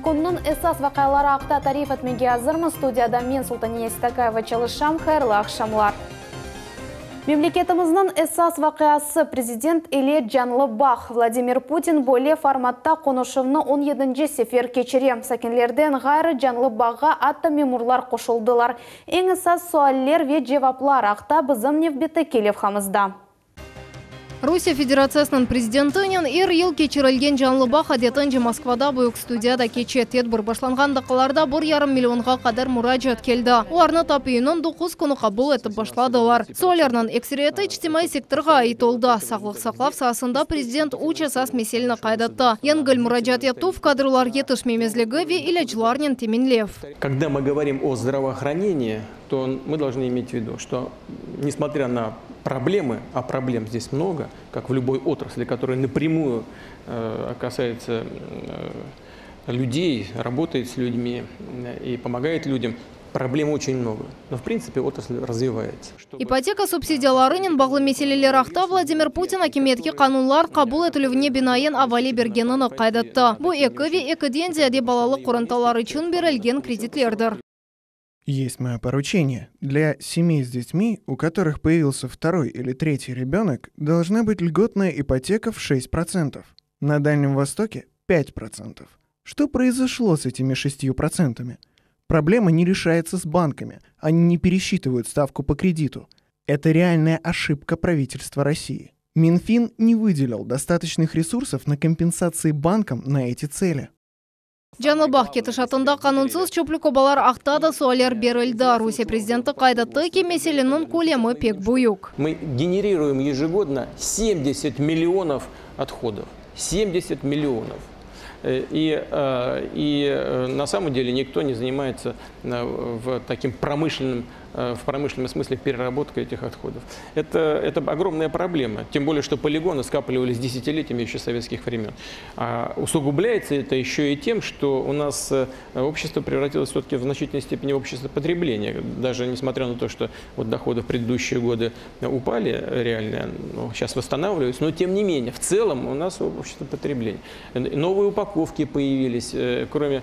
kunun esas vakaları haqda tarif etmege hazırmız. Studiyada men Sultaniye Istakayeva çalışam. Hayırlı akşamlar. Memleketimizin esas vakayası Prezident ile Canlı Bağ Vladimir Putin böyle formatta konuşuvunu 17. sefer keçirem. Sakinlerden gayrı Canlı Bağ'a atta memurlar koşuldular. En esas sualler ve cevaplar haqda bizim nevbeti kelevhamızda. Rusия Федерациясының президентінен ел кечірілген Жанлыбақ адетінже Москвада бұйық студияда кече тедбір башланған дақыларда 1,5 миллионға қадар мұражат келді. Оларны тапиынын 9 күні қабыл етіп башладылар. Соларның эксіреті ичтимай секторға айтолды. Сақлық сақлав сасында президент уч асас меселіні қайдатты. Енгіл мұражат ету в кадрлар етішмемезлігі ве илечларнен теменлев. Когда мы говорим о здравоохранении, то мы должны иметь в виду, что несмотря на проблемы, а проблем здесь много, как в любой отрасли, которая напрямую касается людей, работает с людьми и помогает людям, проблем очень много. Но в принципе отрасль развивается. Ипотека субсидияларынын бағлы меселелер ақта Владимир Путин акиметке қанунлар қабыл етілівіне бинайын авали бергенini қайдатты. Бұл экіден зияде балалы құранталар үшін берілген кредитлердір. Есть мое поручение. Для семей с детьми, у которых появился второй или третий ребенок, должна быть льготная ипотека в 6%. На Дальнем Востоке 5%. Что произошло с этими 6%? Проблема не решается с банками. Они не пересчитывают ставку по кредиту. Это реальная ошибка правительства России. Минфин не выделил достаточных ресурсов на компенсации банкам на эти цели. Жанлыбақ кетішатында қанунсыз чөплік обалар ақтада суалер берілді. Русия президенті қайдатты ке меселенің көлемі пек бұйық. Мы генерируем ежегодно 70 миллионов отходов. 70 миллионов. И на самом деле никто не занимается в промышленном смысле переработкой этих отходов. Это огромная проблема. Тем более, что полигоны скапливались десятилетиями еще советских времен. А усугубляется это еще и тем, что у нас общество превратилось все-таки в значительной степени в общество потребления. Даже несмотря на то, что вот доходы в предыдущие годы упали реально, сейчас восстанавливаются, но тем не менее, в целом у нас общество потребления. Новые упаковки появились, кроме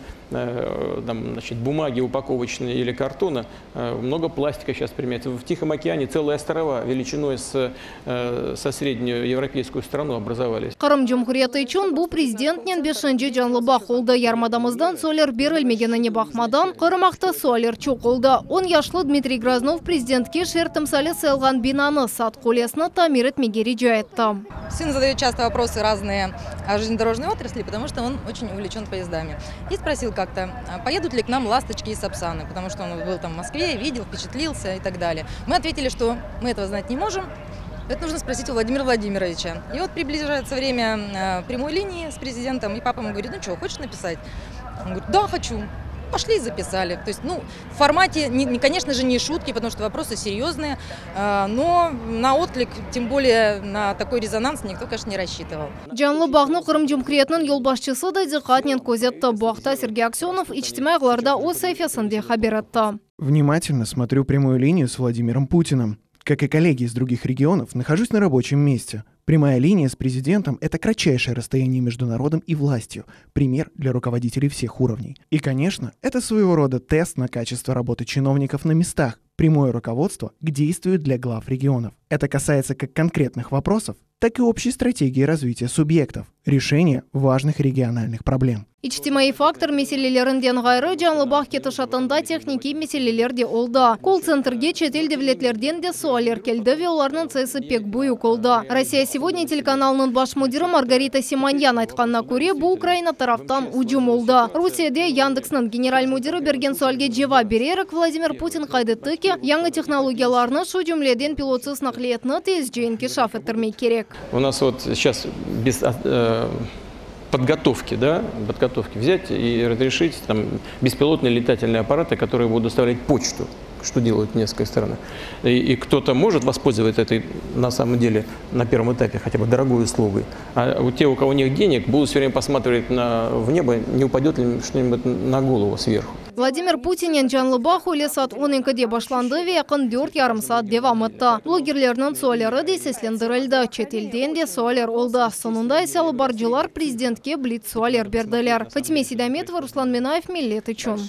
бумаги упаковочной или картона, много пластика сейчас применяется. В Тихом океане целые острова величиной со среднюю европейскую страну образовались. Қырым Жумхурияты үшін бұл президентнен 5-ші Жанлыбақ олды ярмадамыздан солер берілмегеніне бақмадан Қырымақты солер чоқ олды. 10 яшлы Дмитрий Грознов президентке шертімсалі сайлған бинаны сат қолесіні тамир етмегері жайытты. Сын задает часто вопросы разные о железнодорожной отрасли, потому что он очень увлечен поездами. И спросил как-то, поедут ли к нам ласточки и сапсаны, потому что он был там в Москве, видел, впечатлился и так далее. Мы ответили, что мы этого знать не можем. Это нужно спросить у Владимира Владимировича. И вот приближается время прямой линии с президентом, и папа ему говорит, ну что, хочешь написать? Он говорит, да, хочу. Пошли и записали. То есть, в формате, конечно же, не шутки, потому что вопросы серьезные, но на отклик, тем более на такой резонанс, никто, конечно, не рассчитывал. Жанлыбағны Қырым Жумхуриятының елбашчысы да диққатнен көзетті. Бұақта Сергей Аксенов ичтимай ғыларда о сайфасында хабар етті. Внимательно смотрю прямую линию с Владимиром Путиным. Как и коллеги из других регионов, нахожусь на рабочем месте. Прямая линия с президентом – это кратчайшее расстояние между народом и властью, пример для руководителей всех уровней. И, конечно, это своего рода тест на качество работы чиновников на местах, прямое руководство к действию для глав регионов. Это касается как конкретных вопросов, так и общей стратегии развития субъектов, решения важных региональных проблем. Ичтимай фактор меселелерінден ғайры Жанлыбақ кетішатында техники меселелерде олды. Колл-центрге шетел девлетлерден де суалер келді ве оларның цесі пек бұйық олды. Россия сегодня телеканалының баш мудиры Маргарита Симоньян айтқанына көре, бұл Украина тарафтан уджум олды. Русияде Яндексның генераль мудиры берген суалге жева берерік Владимир Путин қайдытты ке, яңы технологияларны шу жүмледен пилотсыз нақлиетні тез жейінке шаф етірмей керек. У нас вот сейчас без подготовки взять и разрешить беспилотные летательные аппараты, которые будут доставлять почту. что делают в нескольких странах. И кто-то может воспользоваться этой, на самом деле, на первом этапе хотя бы дорогой услугой. А у тех, у кого нет денег, будут все время посматривать в небо, не упадет ли что-нибудь на голову сверху. Владимир Путинен Жанлыбах уйлесат 12-де башланды ve yakın 4,5 saat devam etti. Bloggerlerinin sualları da seslendirildi. Çet elden de sualler oldu. Sonunda ise alıbarcılar prezidentke blitz sualler berdiler. Fatime Sidametova, Ruslan Minaev, Millet üçün.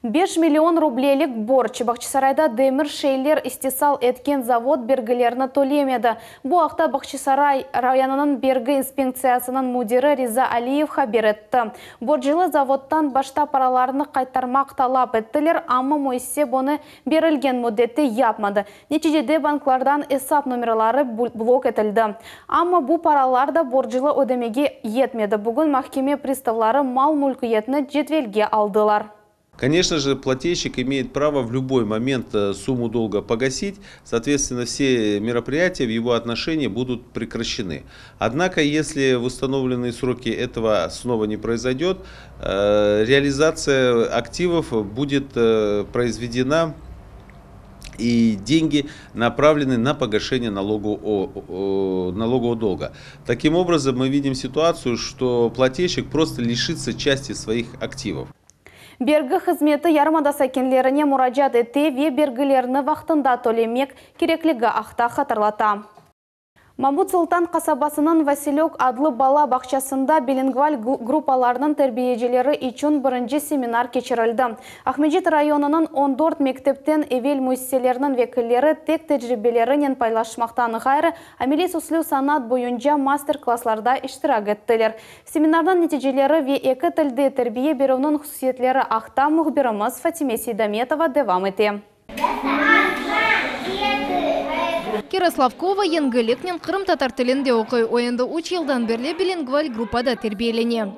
5 миллион рублейлік борч Бақчысарайда демір шейлер истисал еткен завод бергілеріні төлемеді. Бұл ақта Бақчысарай районының бергі инспекциясының мудирі Риза Алиев хабер етті. Борчылы заводтан башта параларыны қайтармақ талап еттілер, амма Мойсе бұны берілген мүддетті япмады. Нәтижеде банклардан есап номерлары блок етілді. Амма бұл паралар да борчылы өдемеге етмеді. Бүгін махкеме приставлары мал мүлкіетіні жетвелге алдылар. Конечно же, плательщик имеет право в любой момент сумму долга погасить, соответственно, все мероприятия в его отношении будут прекращены. Однако, если в установленные сроки этого снова не произойдет, реализация активов будет произведена и деньги направлены на погашение налогового долга. Таким образом, мы видим ситуацию, что плательщик просто лишится части своих активов. Бергі қызметі ярмада сәкенлеріне мұражат етті ве бергілеріні вақтында төлемек кереклігі ақта қатырлата. Мамут Султан қасабасының Василек адлы бала бақшасында билингвал группаларының тәрбиежелері üçün бірінші семинар кечірілді. Ахмеджит районының 14 мектептен эвел муйселерінің векілері тек тәжірибелерінен пайлашмақтан ғайры амели суслю санат бойынша мастер-классларда іштірак еттілер. Семинардан нәтижелері ве екі тілді тәрбие беруінің құсиетлері ақта мұхбирымыз Фатиме Сейдаметова девам ете. Кира Славкова енгілікнен Қырым татар тілінде оқы ойынды 3 жылдан берле билингвал группада тербиелене.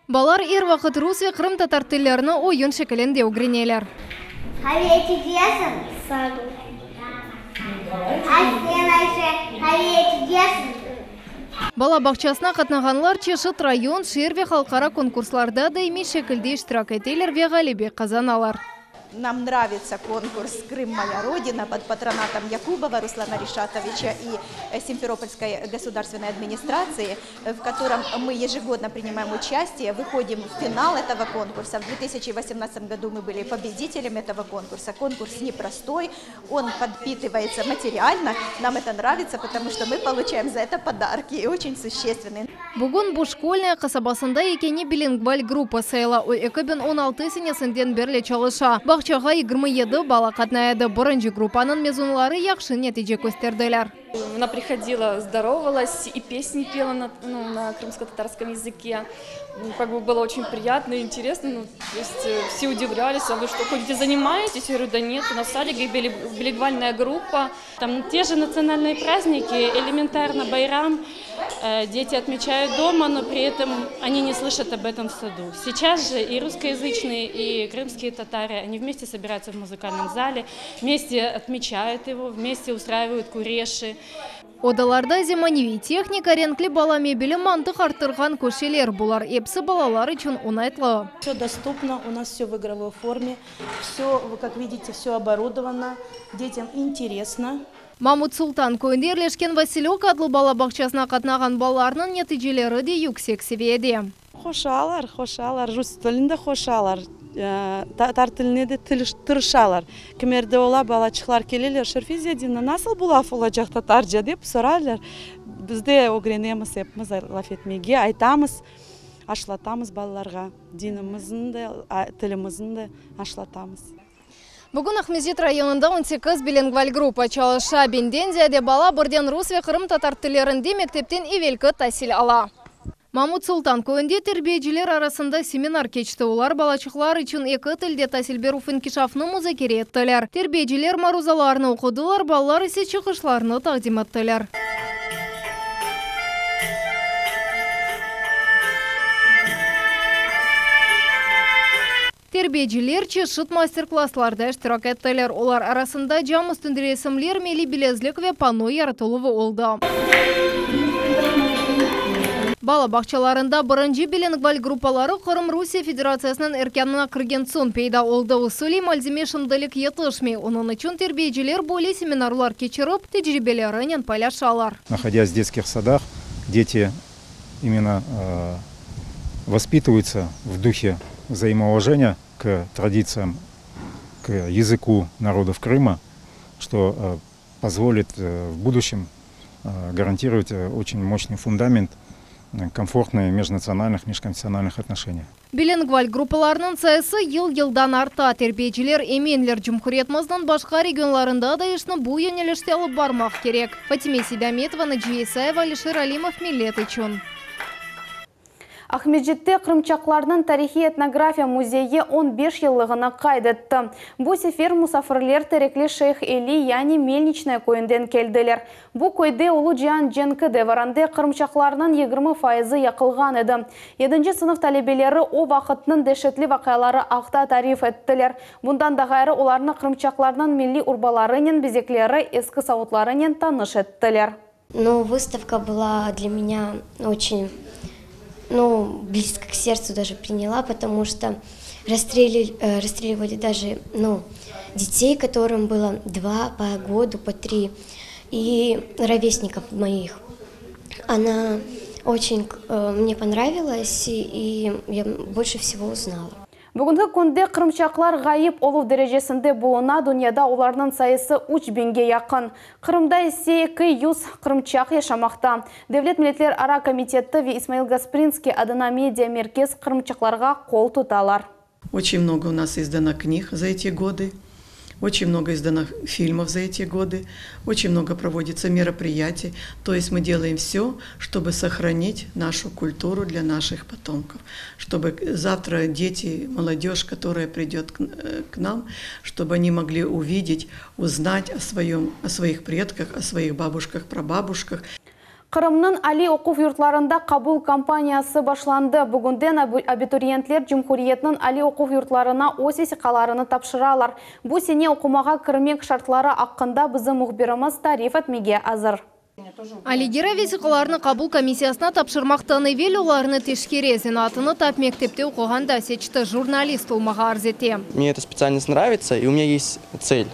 Балар ер вақыт рус ве Қырым татар тілеріні ойын шекілінде өгренелер. Бала бақчасына қатнағанлар чешіт район, шер ве халқара конкурсларда да ими шекілде іштірак етелер ве ғалебе қазаналар. Нам нравится конкурс «Крым. Моя Родина» под патронатом Якубова Руслана Ришатовича и Симферопольской государственной администрации, в котором мы ежегодно принимаем участие, выходим в финал этого конкурса. В 2018 году мы были победителем этого конкурса. Конкурс непростой, он подпитывается материально. Нам это нравится, потому что мы получаем за это подарки, и очень существенные. Бүгін бұл школьная қасабасында екені билингваль группа сайла. Ой, 2016 сенесінден берле чалыша. Бақчаға 27 бала қатнаяды. Бірінші группаның мезунлары яқшы нәтиже көстерділер. Она приходила, здоровалась и песни пела на крымско-татарском языке. Как бы было очень приятно и интересно. То есть все удивлялись, а вы что, ходите, занимаетесь? Я говорю, да нет, у нас в садике билингвальная группа. Там те же национальные праздники, элементарно Байрам, дети отмечают дома, но при этом они не слышат об этом в саду. Сейчас же и русскоязычные, и крымские татары, они вместе собираются в музыкальном зале, вместе отмечают его, вместе устраивают куреши. Одаларда земаневи техника ренкли бала мебели мантық артырған көшелер бұлар. Епсі балалар үшін ұнайтлы. Все доступно, у нас все в игровой форме, все, как видите, все оборудовано, детям интересно. Мамут Султан көндерлешкен Василек адлы бала бақчасына қатнаған баларының нәтижелері де yüksek seviyede. Хошалар, рус тілінде хошалар. Татар тіліне де тырышалар. Кемерде ола балачықлар келелер, шырфизиядина насыл бұлаф олacak татаржа деп сұралар. Бізде огренеміз епіміз лаф етмеге айтамыз, ашлатамыз балаларға. Динімізін де, тілімізін де ашлатамыз. Бүгін Ахмеджит районында 18 билингваль группа чалыша. Бендензияде бала бірден рус ве Қырым татар тілерінде мектептен евелкі тәсіл ала. Мамут Султан көлінде тербиежілер арасында семинар кечті. Олар балачықлар үшін екі тілде тәсіл беру фінкишафны музыкере еттілер. Тербиежілер марузаларыны оқыдылар, балалар есе чықышларыны тағдим еттілер. Тербиежілер чешіт мастер-классларда іштірак еттілер. Олар арасында жам үстінде ресімлер мели білезлік ве пано яратылығы олды. Бала бақчаларында бірінші биленгваль группалары Қырым Русия Федерациясының эркянына кірген сон пейда олды усули мальзиме шымдылық етішмей. Оның үшін тербейджілер более семинарлар кечіріп, тәжірибелерінен пайлашалар. Находясь в детских садах, дети именно воспитываются в духе взаимоуважения к традициям, к языку народов Крыма, что позволит в будущем гарантировать очень мощный фундамент комфортных межнациональных, межконфессиональных отношений. Биленгваль группаларының сайысы ел-елдан арта. Тербейчілер еменлер Жұмхуриетмаздан башқа регионларында да ешні бұл енелеште алып бармақ керек. Фатиме Сейдаметова, Наджия Исаева, Алишер Алимов, Милет үшін. Ахмеджетте Крымчакларның тарихи этнография музейі 15 еллығына қайдетті. Бұл сефер мұсафырлер тереклі шейх Эли, яни мельничная көйінден келділер. Бұл көйде ұлы жан Дженкі деваранде Крымчакларның 20% яқылған еді. 7-ші сынып талебелері о вақытның дәшетлі вақиялары ақта тариф еттілер. Бұндан да ғайры оларны Крымчакларның милли урбаларының безеклері ескі сауытларының таныш еттілер. Выставка была для меня очень близко к сердцу даже приняла, потому что расстреливали даже детей, которым было 2 по году, по 3, и ровесников моих. Она очень мне понравилась, и я больше всего узнала. Бүгінгі күнде Крымчаклар ғайып олу дәрежесінде болуына дүнияда оларының сайысы 3000-ге яқын. Қырымда есе 200 Крымчак яшамақта. Девлет милетлер ара комитеті ве Исмаил Гаспринский адына медиа меркез Крымчакларға қол тұталар. Очень много у нас издано книг за эти годы. Очень много издано фильмов за эти годы, очень много проводится мероприятий. То есть мы делаем все, чтобы сохранить нашу культуру для наших потомков. Чтобы завтра дети, молодежь, которая придет к нам, чтобы они могли увидеть, узнать о своих предках, о своих бабушках, прабабушках. Қырымның Али оқув юртларында қабул кампаниясы башланды. Бүгінден абитуриентлер Жұмхуриетінің Али оқув юртларына өз есіқаларыны тапшыралар. Бұл сене оқумаға кірмек шартлары аққында бізді мұхбирымыз тариф етмеге азыр. Алигера весіқаларыны қабул комиссиясына тапшырмақтаны вел оларыны тешкере зенатыны тап мектепте оқығанда сечті журналист олмаға арзете. Мне эта специальность нравится, и у меня есть цель.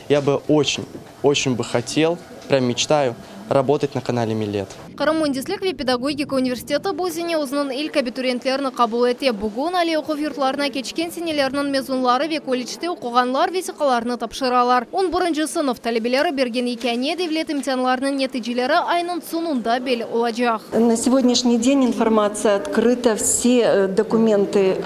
Я бы очень бы хотел, прям мечтаю, работать на канале Милет. Қырым Мундислік ве педагогика университеті бұл сене ұзының ил абитуриенттеріні қабыл ете. Бүгін Али оқув юртларына кечкен сенелерінің мезунлары ве колледжде оқығанлар весіқаларыны тапшыралар. Он бұрынжы сынып талебелері берген екәне девлет имтианларының нәтижелері айның сонында бел олачақ. На сегодняшний день информация открыта, все документы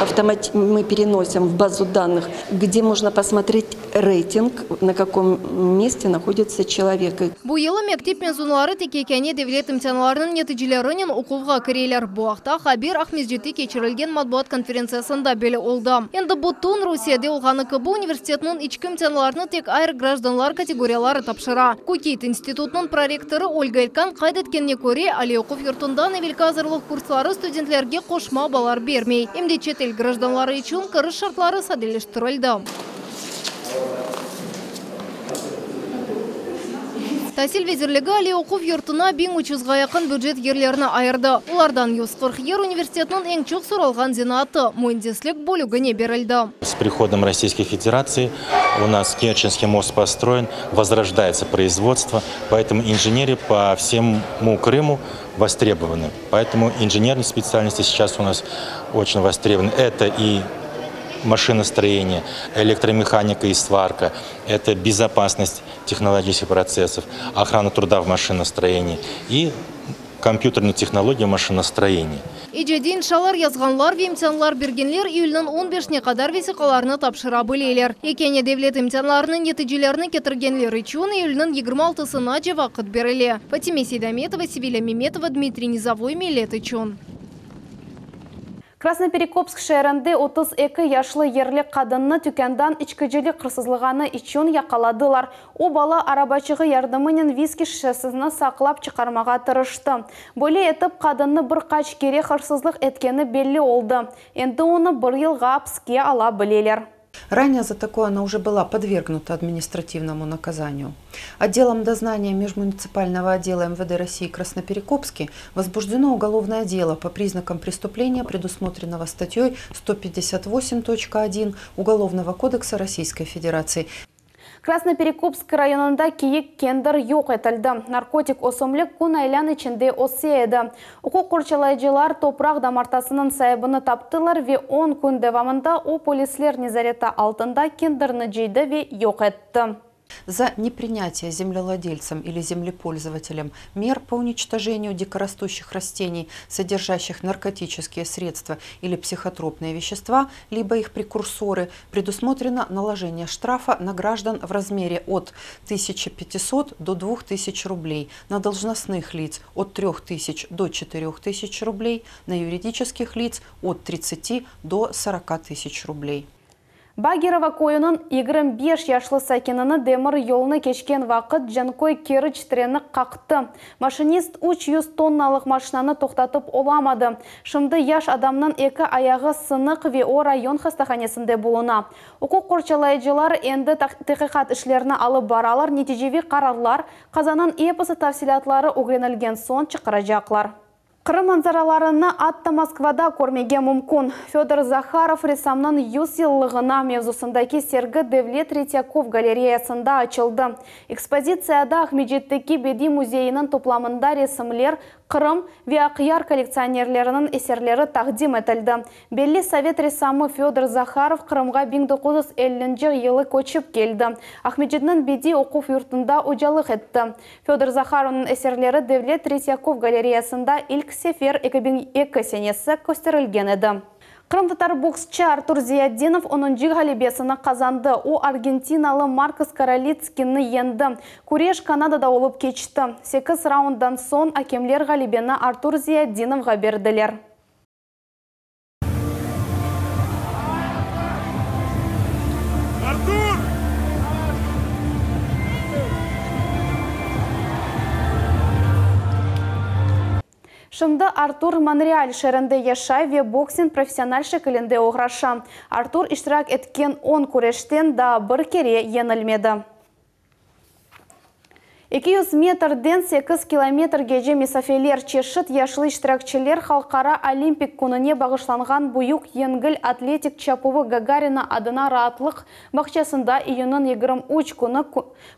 мы переносим в базу данных, где можно посмотреть рейтинг, на каком месте находится человек. Бұл елі мектеп мезунлары текекәне девлет имтианларының нәтижелерінен оқуға кірелер. Бұақта Хабир Ахмеджетте кечірілген матбуат конференциясында белі олды. Енді бұттың Русияде олғаны кібі университетінің ичкі имтианларыны тек айыр гражданлар категориялары тапшыра. Кукейт институтының проректоры Ольга Илкан қайдеткенне көре Али оқув юртында невелказырлық курслары студентлерге қошма балар бермей. Емде четел гражданлары үшін кіріш шартлары сәделештірілді. Тәсіл везірлігі Али оқув юртына 1300-ға яқын бюджет ерлеріні айырды. Олардан 140 ер университетінің ең чоқ сұралған зенаты Мундислік бөлігіне берілді. С приходом Российской Федерации у нас Керченский мост построен, возрождается производство, поэтому инженеры по всему Крыму востребованы. Поэтому инженерные специальности сейчас у нас очень востребованы. Это и машиностроение, электромеханика и сварка, это безопасность технологических процессов, охрана труда в машиностроении и компьютерные технологии в машиностроении. Ижеден шалар язғанлар ве имтианлар бергенлер июльнің 15-не қадар весіқаларыны тапшыра білейлер. Екене девлет имтианларының нәтижелеріні кетіргенлер үшін июльнің 26-сына же вақыт беріле. Фатиме Сейдаметова, Севиля Меметова, Дмитрий Низовой, Милет үшін. Красноперекопск шәрінде 32 яшлы ерлік қадынны түкендан ичкіжілік қырсызлығаны ичон яқаладылар. О бала арабачығы ярдымының виски шешесізіні сақылап чықармаға тырышты. Бөле етіп қадынны бір қач кере қырсызлық еткені белі олды. Енді оны бір елға апске ала білелер. Ранее за такое она уже была подвергнута административному наказанию. Отделом дознания межмуниципального отдела МВД России Красноперекопске возбуждено уголовное дело по признакам преступления, предусмотренного статьей 158.1 Уголовного кодекса Российской Федерации. Красноперекопск районында киік кендер yok етілді. Наркотик осымлық күн айлан ішінде осыйды. Оқу қорчалайжылар топрақ дамартасының сайыбыны таптылар ве 10 күн девамында о полислер незарета алтында кендерні жейді ве yok етті. За непринятие землевладельцам или землепользователям мер по уничтожению дикорастущих растений, содержащих наркотические средства или психотропные вещества, либо их прекурсоры, предусмотрено наложение штрафа на граждан в размере от 1500 до 2000 рублей, на должностных лиц от 3000 до 4000 рублей, на юридических лиц от 30 до 40 тысяч рублей. Багирова койының 25 яшлы сакинаны демір yolunu кешкен вақыт Жанкой Керіч трені қақты. Машинист 300 тонналық машинаны тоқтатып оламады. Шымды яш адамның 2 аяғы сынық ве о район хастаханесінде болуна. Оқу қорчалайжылар енді тақиқат ішлеріні алып баралар, нетижеви қарарлар, қазанын эпосы тавсилатлары угренілген сон чықырajaqlar. Қырым манзараларыны атты Москвада көрмеге мүмкін. Федор Захаров ресамның 100 жыллығына мевзусындаки Сергі Девлет Третьяков галереясында açılды. Экспозицияда Ахмеджеттеки Беди музейінің топламында ресімлер Қырым ве Ақияр коллекционерлерінің есерлері тақдим етілді. Белли совет ресамы Федор Захаров Қырымға 1950 жылы көчіп келді. Ахмеджеттің Беди оқу юртында ұжалық етті. Федор Захаровның есерлері Девлет Третьяков галереясында ilk sefer 2002 senesi gösterilgen edi. Қырым татар боксчы Артур Зияддинов 10-й галибесini қазанды. О аргентиналы Маркос Каролицкіні енді. Куреш Канадада олып кечті. 8 раундан сон акемлер галибені Артур Зияддиновға берділер. Шымды Артур Монреаль шерінде яшай ве боксин профессиональ шекілінде оғраша. Артур иштирак еткен 10 күрештен да бір кере енілмеді. 200 метрден 8 километр геже месафелер чешіт яшылы иштиракчылар халқара олимпик күніне бағышланған бұйық енгіл атлетик Чапова Гагарина адына раатлық бақчасында июнын 23 күні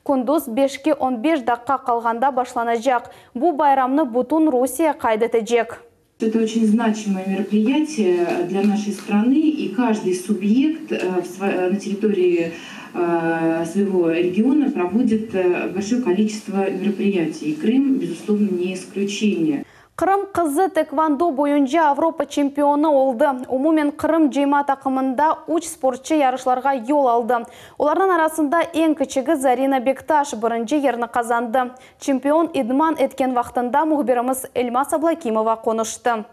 күндіз 5-15 даққа қалғанда башланacak. Бұл байрамны бұтын Русия қайдетecek. Это очень значимое мероприятие для нашей страны, и каждый субъект на территории своего региона проводит большое количество мероприятий. И Крым, безусловно, не исключение. Қырым қызы тэквондо бойынша Авропа чемпионы олды. Умумен Қырым жейма тақымында 3 спортшы ярышларға yol алды. Олардың арасында ең кішігі Зарина Бекташ бірінші ерні қазанды. Чемпион идман еткен вақтында мұхбиріміз Эльмас Аблакимова қонышты.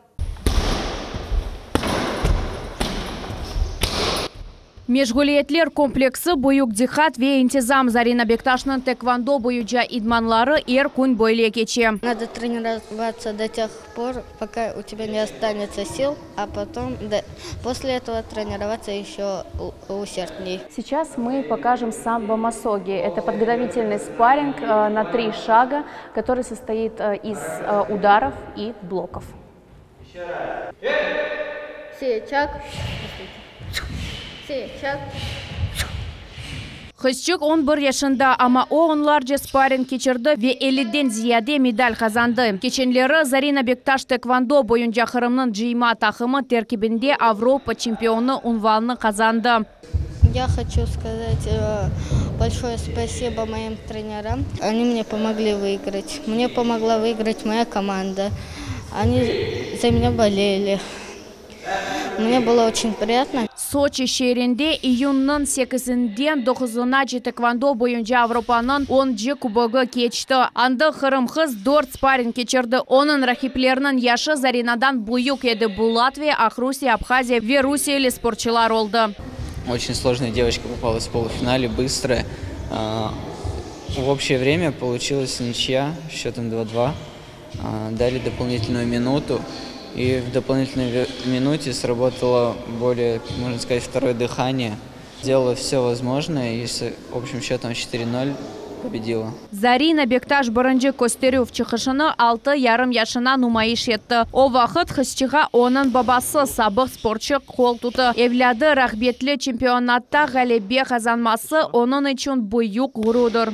Межгулиетлер комплексы бұйық дихат ве интизам. Зарина Бекташның тэквондо бойынша идманлары күн бойле кече. Надо тренироваться до тех пор, пока у тебя не останется сил, а потом после этого тренироваться еще усердней. Сейчас мы покажем самбо масоги. Это подготовительный спарринг на 3 шага, который состоит из ударов и блоков. Хызчык 11 yaşında ama o onlarca sparring keçirdi ve 50'den ziyade medal kazandı. Geçenleri Zarina Bektaş tekvando boyunca Kırım'ın jeyma takımı terkibinde Avrupa çempiyonu unvanını kazandı. Я хочу сказать большое спасибо моим тренерам. Они мне помогли выиграть. Мне помогла выиграть моя команда. Они за меня болели. Мне было очень приятно. Soçi şehrinde iyunun 8'inden 9'una tekvando boyunca Avrupa'nın 10. kubogu geçti. Anda Kırım kız 4 sparring geçirdi. Onun rakiplerinin yaşı Zarina'dan büyük edi. Bu Latvia, Rusya, Abxaziya ve Rusiyeli sporcular oldu. Очень сложная девочка попалась в полуфинале, быстрая. В общее время получилась ничья счетом 2-2. Дали дополнительную минуту. И в дополнительной минуте сработало более, можно сказать, второе дыхание. Делала все возможное, и с общим счетом 4-0 победила. Зарина Бекташ Баранджи Костерюв чыгышыны 6,5 яшына нумайыш етті. О вақыт хысчыға оның бабасы сабық спортшы қол туты. Евляды рахбетлі чемпионатта ғалебе қазанмасы оның үшін бұйық ғұрудыр.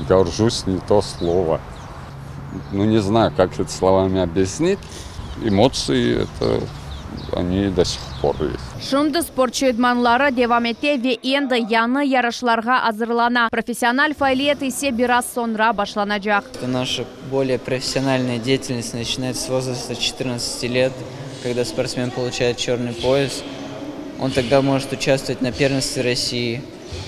Горжусь, не то слово. Ну, не знаю, как это словами объяснить. Эмоции, они до сих пор есть. Шынды спортшы идманлары девам ете ве енді яны ярышларға азырлана. Профессиональ файлет исе бираз сонра башланacak. Наша более профессиональная деятельность начинается с возраста 14 лет, когда спортсмен получает черный пояс. Он тогда может участвовать на первенстве России,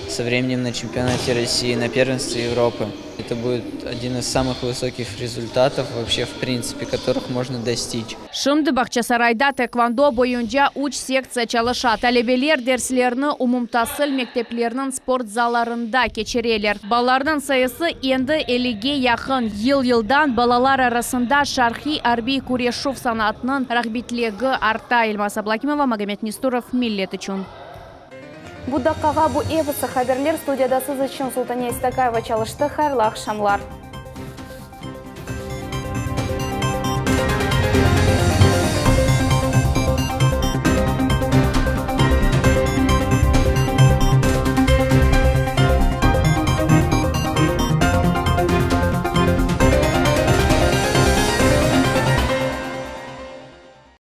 со временем на чемпионате России, на первенстве Европы. Это будет один из самых высоких результатов вообще в принципе, которых можно достичь. Шымды Бахчасарайда тэквондо бойынша уч секция çalışа. Талебелер дерслерні умумтасыл мектеплерінің спорт заларында кечерелер. Балардың sayısı енді 50-ге яқын. Ел-елдан балалар арасында шархи арби курешов санатының рахбитлегі арта. Илмас Аблакимова, Магомед Нестуров, Миллет үшін. Будаққаға бұ эвысы хаберлер студияда сіз үшін Султания Истакаева çalışты. Хайрлы ақшамлар.